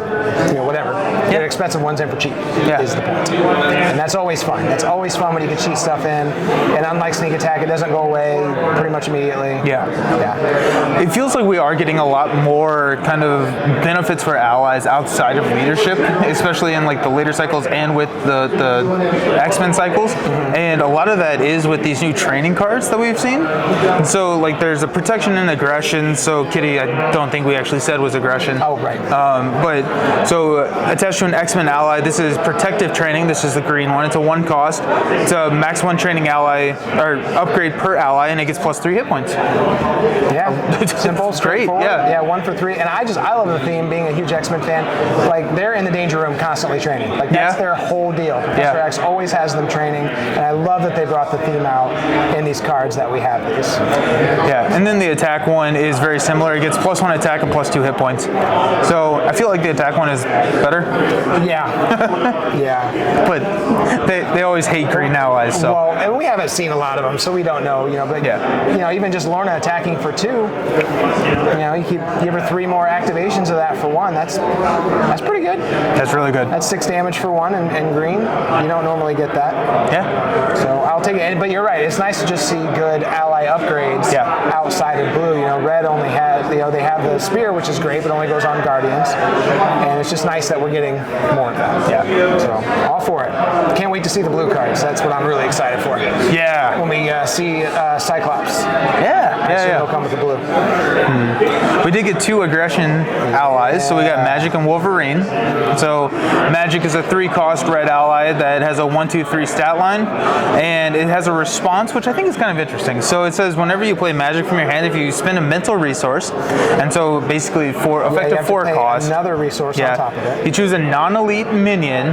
whatever. Get expensive ones in for cheap. Is the point. And that's always fun. That's always fun when you can cheat stuff in. And unlike Sneak Attack, it doesn't go away pretty much immediately. Yeah. It feels like we are getting a lot more kind of benefits for allies outside of leadership, especially in like the later cycles and with the X-Men cycles. And a lot of that is with these new training cards that we've seen. And so like there's a protection and aggression. So Kitty, I don't think we actually said was aggression. Oh, right. But so attached to an X-Men ally, this is protective training. This is the green one. It's a 1 cost. It's a max 1 training ally or upgrade per ally, and it gets +3 hit points. Yeah, simple, straightforward. Yeah, 1 for 3. And I love the theme. Being a huge X-Men fan, like they're in the danger room constantly training. Like that's their whole deal. Professor X always has them training, and I love that they brought the theme out in these cards that we have these. Yeah, and then the attack one is very similar. It gets +1 attack and +2 hit points. So I feel like the attack one is better. Yeah. Yeah. But they always hate green allies. So well, and we haven't seen a lot of them, so we don't know. But even just Lorna attacking for 2. You give her 3 more activations of that for 1. That's pretty good. That's really good. That's 6 damage for 1 and green. You don't normally get that. Yeah. So I'll take it. But you're right. It's nice to just see good ally upgrades outside of blue. Red only has, they have the spear, which is great, but only goes on Guardians. And it's just nice that we're getting more of that. Yeah. So all for it. Can't wait to see the blue cards. That's what I'm really excited for. Yeah. When we see Cyclops. Yeah. It'll come with the blue. We did get 2 aggression allies, so we got Magic and Wolverine. So Magic is a 3-cost red ally that has a 1/2/3 stat line, and it has a response, which I think is kind of interesting. So it says whenever you play Magic from your hand, if you spend a mental resource, and so basically for effective 4 cost, another resource on top of it. You choose a non-elite minion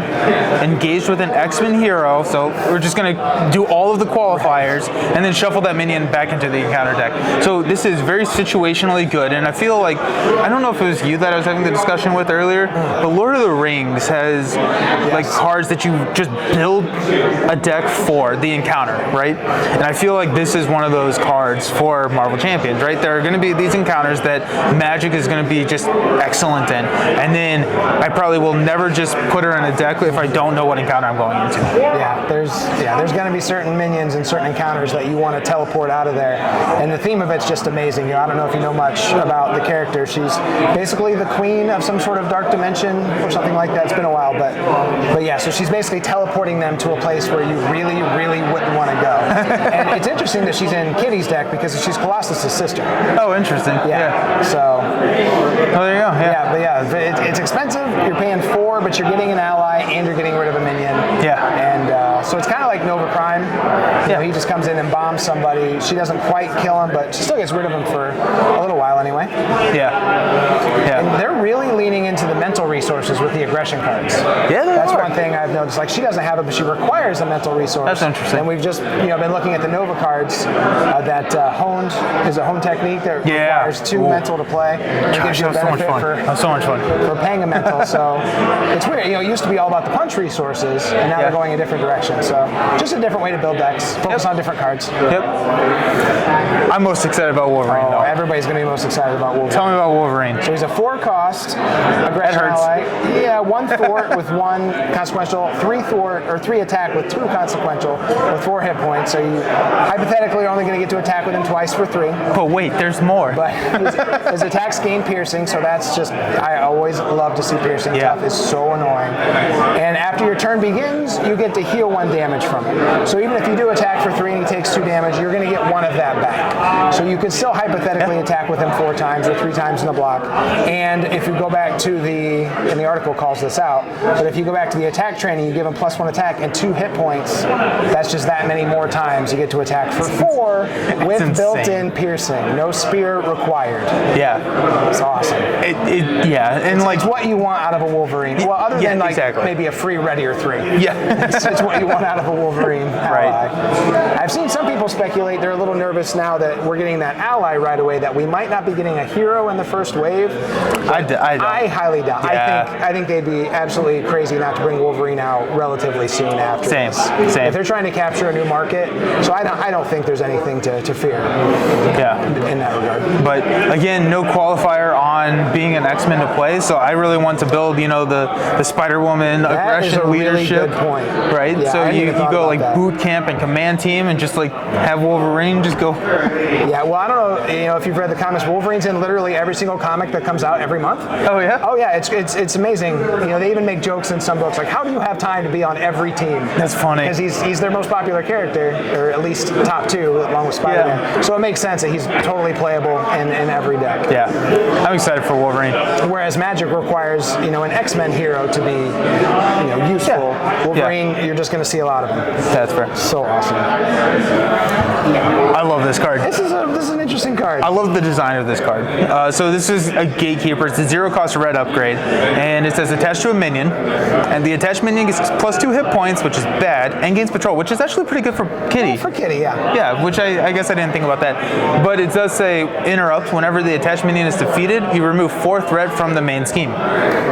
engaged with an X-Men hero. So we're just going to do all of the qualifiers and then shuffle that minion back into the encounter deck. So this is very situationally good, and I feel like, I don't know if it was you that I was having the discussion with earlier, but Lord of the Rings has like cards that you just build a deck for the encounter, right? And I feel like this is one of those cards for Marvel Champions, right? There are going to be these encounters that Magic is going to be just excellent in, and then I probably will never just put her in a deck if I don't know what encounter I'm going into. Yeah, there's going to be certain minions and certain encounters that you want to teleport out of there, and the theme of it's just amazing. I don't know if you know much about the character. She's basically the queen of some sort of dark dimension or something like that. It's been a while, but yeah, so she's basically teleporting them to a place where you really, really wouldn't want to go. And it's interesting that she's in Kitty's deck because she's Colossus' sister. Oh, interesting. Yeah. So. Oh, there you go. Yeah. But yeah, it's expensive. You're paying 4, but you're getting an ally and you're getting rid of a minion. Yeah. And so it's kind of like Nova Prime. You know, he just comes in and bombs somebody. She doesn't quite kill him, but she still gets rid of him for a little while anyway. Yeah. And they're really leaning into the mental resources with the aggression cards. Yeah, that's one thing I've noticed. Like, she doesn't have it, but she requires a mental resource. That's interesting. And we've just been looking at the Nova cards that honed is a home technique that requires 2 mental to play. Gosh, that was so much fun. That's so much fun. For paying a mental, so it's weird. It used to be all about the punch resources, and now they're going a different direction. So just a different way to build decks. Focus on different cards. Yep. I'm most excited about Wolverine, though. Everybody's going to be most excited about Wolverine. Tell me about Wolverine. So he's a 4-cost aggression ally. Yeah, 1 thwart with 1 consequential, 3 thwart or 3 attack with 2 consequential with 4 hit points. So you hypothetically are only going to get to attack with him twice for 3. But wait, there's more. But his attacks gain piercing, so that's just, I always love to see piercing stuff. It's so annoying. And after your turn begins, you get to heal 1 damage from it. So even if you do attack for 3 and he takes 2 damage, you're going to get 1 of that back. So you could still hypothetically attack with him 4 times or 3 times in the block. And if you go back to and the article calls this out, but if you go back to the attack training, you give him +1 attack and 2 hit points, that's just that many more times you get to attack for 4 with built-in piercing. No spear required. Yeah. It's awesome. And it's what you want out of a Wolverine. Well, other than maybe a free ready or 3. Yeah. it's what you want out of a Wolverine ally. Right. I've seen some people speculate they're a little nervous now that we're getting that ally right away, that we might not be getting a hero in the first wave. I highly doubt. Yeah. I think they'd be absolutely crazy not to bring Wolverine out relatively soon after this. Same. If they're trying to capture a new market, so I don't think there's anything to fear. In that regard. But again, no qualifier on being an X-Men to play, so I really want to build, the Spider-Woman aggression leadership. Really good point. Right? Yeah, so you go like that. Boot camp and command team and just like have Wolverine just go. Yeah, well, I don't know, if you've read the comics, Wolverine's in literally every single comic that comes out every month. Oh yeah? Oh yeah, it's amazing. They even make jokes in some books like, how do you have time to be on every team? That's funny. Because he's their most popular character, or at least top 2 along with Spider-Man. Yeah. So it makes sense that he's totally playable in every deck. Yeah, I'm excited for Wolverine. Whereas Magic requires, an X-Men hero to be, useful. Yeah. Wolverine, you're just going to see a lot of him. That's fair. So awesome. I love this card. This is an interesting card. I love the design of this card. So this is a Gatekeeper. It's a 0-cost red upgrade, and it says attached to a minion, and the attached minion gets +2 hit points, which is bad, and gains patrol, which is actually pretty good for Kitty. For Kitty, yeah. Yeah, which I guess I didn't think about that. But it does say interrupt. Whenever the attached minion is defeated, you remove 4 threat from the main scheme.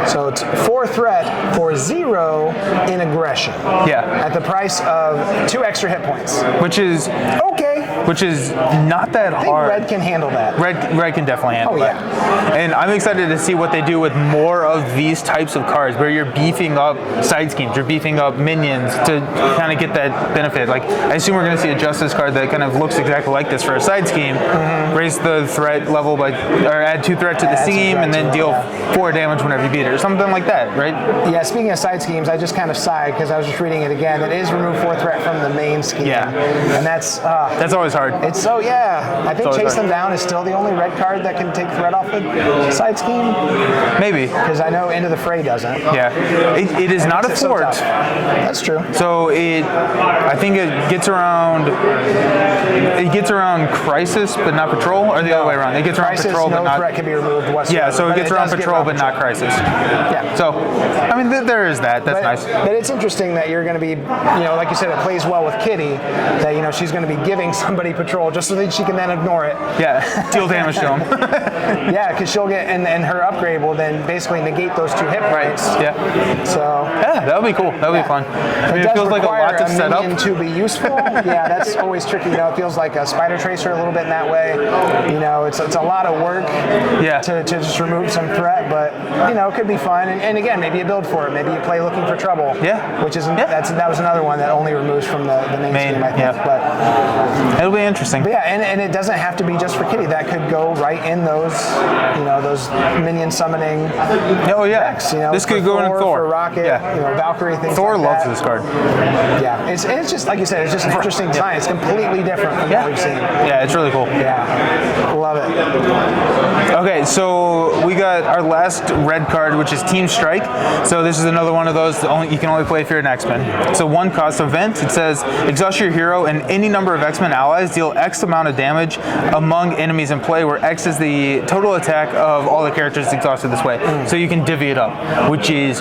So it's 4 threat for 0 in aggression. Yeah. At the price of 2 extra hit points. Which is okay. Which is not that hard. Red can handle that. Red can definitely handle that. Yeah. And I'm excited to see what they do with more of these types of cards, where you're beefing up side schemes, you're beefing up minions to kind of get that benefit. Like, I assume we're going to see a Justice card that kind of looks exactly like this for a side scheme. Raise the threat level by, or add 2 threat to the scheme, and then deal 4 damage whenever you beat it, or something like that, right? Yeah, speaking of side schemes, I just kind of sighed because I was just reading it again. It is remove 4 threat from the main scheme. Yeah. And that's always always hard. It's so, I think Chase Them Down is still the only red card that can take threat off the side scheme. Maybe. Because I know Into the Fray doesn't. Yeah. It is not a fort. That's true. So I think it gets around Crisis, but not Patrol, or the other way around. It gets around Crisis, Patrol, but not. Threat can be removed whatsoever. Yeah, so it gets around Patrol, but not Crisis. Yeah. So, I mean, there is that. That's nice. But it's interesting that you're going to be, like you said, it plays well with Kitty. That she's going to be giving somebody Patrol just so that she can then ignore it. Yeah, deal damage to them. Yeah, because she'll get, and her upgrade will then basically negate those 2 hit points. Right. Yeah. So. Yeah, that would be cool. That would be fun. I mean, it feels like a lot to set up. To be useful. Yeah, that's always tricky. It feels like a Spider Tracer a little bit in that way. It's a lot of work. Yeah. To just remove some threat, but it could be fun. And again, maybe you build for it. Maybe you play Looking for Trouble. Yeah. Which isn't. That was another one that only removes from the main scheme, I think. Yeah. But it'll be interesting. But yeah, and it doesn't have to be just for Kitty. That could go right in those, those minion summoning. Oh yeah. decks, this could go in Thor. For Rocket. Yeah. Valkyrie things. Thor like loves that. this card. Yeah. It's just like you said. It's just an interesting design. It's completely different from what we've seen. Yeah, it's really cool. Yeah. Love it. Okay, so we got our last red card, which is Team Strike. So this is another one of those you can only play if you're an X-Men. So 1 cost event. It says exhaust your hero and any number of X-Men allies deal X amount of damage among enemies in play, where X is the total attack of all the characters exhausted this way. So you can divvy it up, which is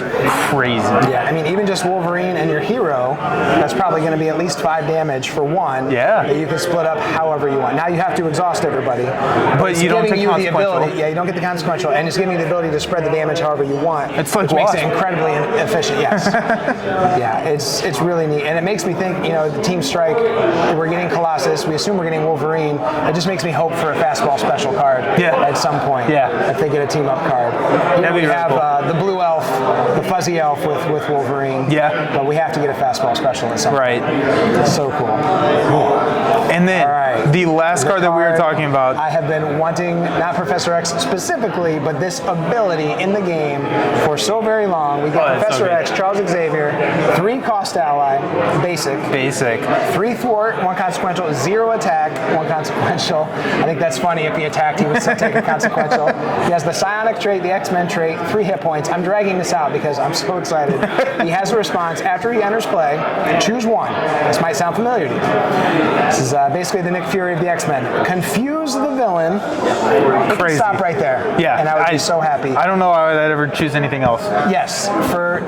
crazy. Yeah, I mean, even just Wolverine and your hero, that's probably going to be at least 5 damage for 1. Yeah. That you can split up however you want. Now you have to exhaust everybody. But you don't take consequential. You don't get the consequential, and it's giving you the ability to spread the damage however you want. It's like which makes it incredibly efficient. Yes. Yeah, it's really neat, and it makes me think. The Team Strike, we're getting Colossus. We assume we're getting Wolverine. It just makes me hope for a fastball special card. Yeah. At some point. Yeah. If they get a team up card. We have the blue elf, the fuzzy elf with Wolverine. Yeah. But we have to get a fastball special at some point. Right. It's so cool. And then the last card that we were talking about. I have been wanting, not Professor X specifically, but this ability in the game for so very long. We got Professor X, Charles Xavier, 3 cost ally, basic. 3 thwart, 1 consequential, 0 attack, 1 consequential. I think that's funny. If he attacked, he would still take a consequential. He has the Psionic trait, the X-Men trait, 3 hit points. I'm dragging this out because I'm so excited. He has a response after he enters play. Choose 1. This might sound familiar to you. This is basically the Nick Fury of the X-Men. Confuse the villain. It can stop right there. Yeah. And I would be so happy. I don't know why I'd ever choose anything else. Yes.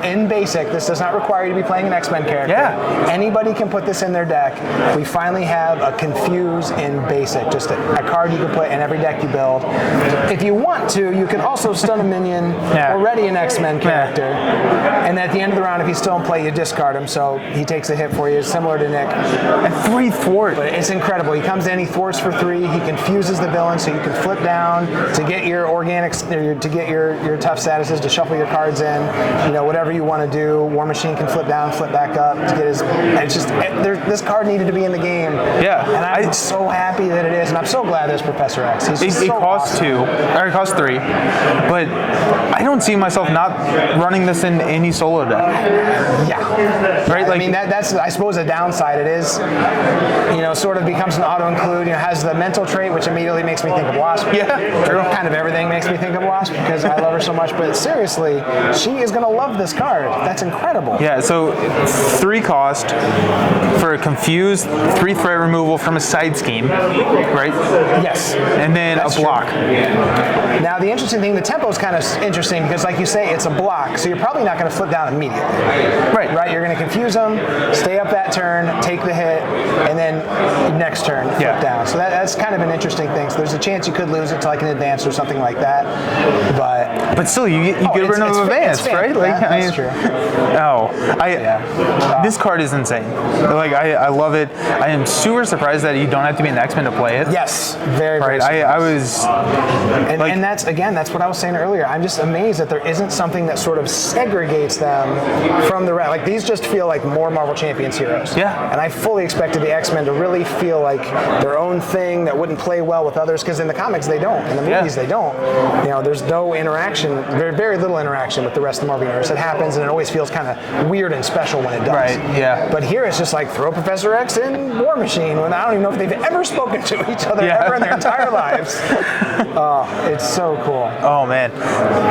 In basic, this does not require you to be playing an X-Men character. Yeah. Anybody can put this in their deck. We finally have a Confuse in basic. Just a card you can put in every deck you build. If you want to, you can also stun a minion, already an X-Men character. And at the end of the round, if he's still in play, you discard him, so he takes a hit for you, similar to Nick. And 3 thwart. But it's incredible. He comes in, he thwarts for 3, he confuses the villain, so you can flip down to get your organics, to get your tough statuses, to shuffle your cards in, whatever you want to do. War Machine can flip down, flip back up to get his. It's just this card needed to be in the game. Yeah, and I'm so happy that it is, and I'm so glad there's Professor X. It costs awesome. 2, or it costs 3, but I don't see myself not running this in any solo deck. Yeah, right. I mean that's I suppose a downside. It is, sort of becomes an auto include. Has the mental trait, which immediately makes me think of Wasp. Yeah, true. Kind of everything makes me think of Wasp because I love her so much. But seriously, she is going to love this card. That's incredible. Yeah. So 3 cost for a Confuse, 3 threat removal from a side scheme, right? Yes. And then a block. True. Now the interesting thing, the tempo is kind of interesting because, like you say, it's a block, so you're probably not going to flip down immediately. Right. You're going to confuse them, stay up that turn, take the hit, and then next turn flip down. So that's kind of an interesting thing. So there's a chance you could lose it to like an advance or something like that. But still, you get rid of advance, right? That's true. This card is insane. I love it. I am super surprised that you don't have to be an X-Men to play it. Yes, very right. I was, and that's what I was saying earlier. I'm just amazed that there isn't something that sort of segregates them from the rest. Like these just feel like more Marvel Champions heroes. Yeah. And I fully expected the X-Men to really feel like their own thing that wouldn't play well with others because in the comics they don't. In the movies they don't. You know, there's no interaction, very little interaction with the rest of the Marvel Universe. It happens, and it always feels kind of weird and special when it does. Right, yeah. But here it's just like throw Professor X in War Machine when I don't even know if they've ever spoken to each other ever in their entire lives. It's so cool. Oh man.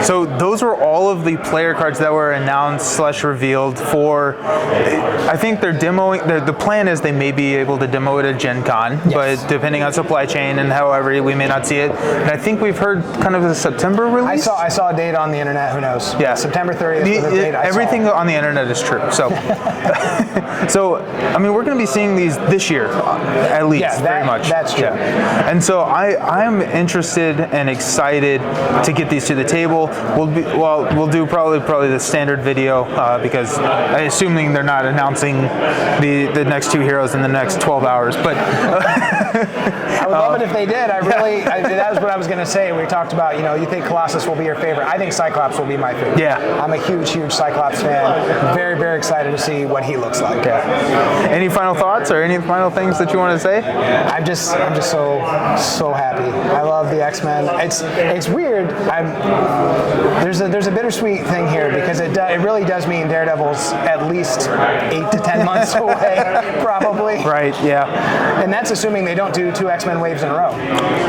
So those were all of the player cards that were announced / revealed for, I think they're demoing, the plan is they may be able to demo it at Gen Con, but depending on supply chain and however, we may not see it. And I think we've heard kind of a September release. I saw a date on the internet, who knows? Yeah. September 30th was the date I Everything saw. on the internet is true. So, so I mean, we're going to be seeing these this year, at least, very much. That's true. Yeah. And so I'm interested and excited to get these to the table. We'll do probably the standard video because assuming they're not announcing the next 2 heroes in the next 12 hours. But I would love it if they did. That was what I was going to say. We talked about, you think Colossus will be your favorite. I think Cyclops will be my favorite. Yeah. I'm a huge Cyclops fan. Very, very excited to see what he looks like. Yeah. Any final thoughts or any final things that you want to say? I'm just so happy. I love the X-Men. It's weird. There's a bittersweet thing here because it really does mean Daredevil's at least 8 to 10 months away, probably. Right. Yeah. And that's assuming they don't do 2 X-Men waves in a row.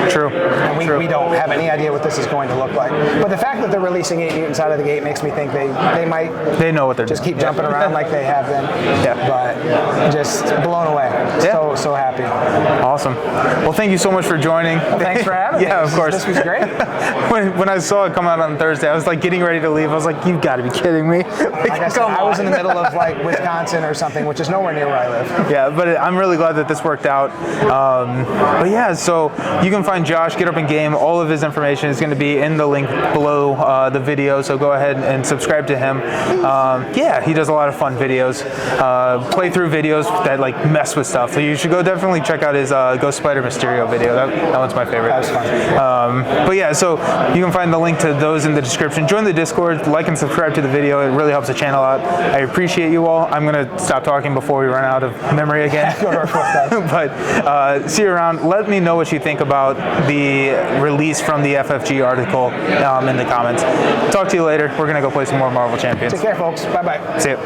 True. And we don't have any idea what this is going to look like. But the fact that they're releasing 8 mutants out of the gate makes me think they might. They know what they're just doing. Keep jumping around like they have been. Yeah. But just blown away. Yeah. So happy. Awesome. Well, thank you so much for joining. Thanks for having me. Yeah, of course. This was great. when I saw it come out on Thursday, I was like getting ready to leave. I was like, you've got to be kidding me. Like I said, I was in the middle of like Wisconsin or something, which is nowhere near where I live. Yeah, but I'm really glad that this worked out. But yeah, so you can find Josh, Get Up and Game. All of his information is going to be in the link below the video, so go ahead and subscribe to him. Yeah, he does a lot of fun videos, playthrough videos that like mess with stuff. So you should go definitely check out his Ghost Spider Mysterio video. That one's my favorite. That was fun. But yeah, so you can find the link to those in the description. Join the Discord, like and subscribe to the video. It really helps the channel out. I appreciate you all. I'm going to stop talking before we run out of memory again. Go to our fourth But see you around. Let me know what you think about the release from the FFG article in the comments. Talk to you later. We're going to go play some more Marvel Champions. Take care, folks. Bye-bye. See you.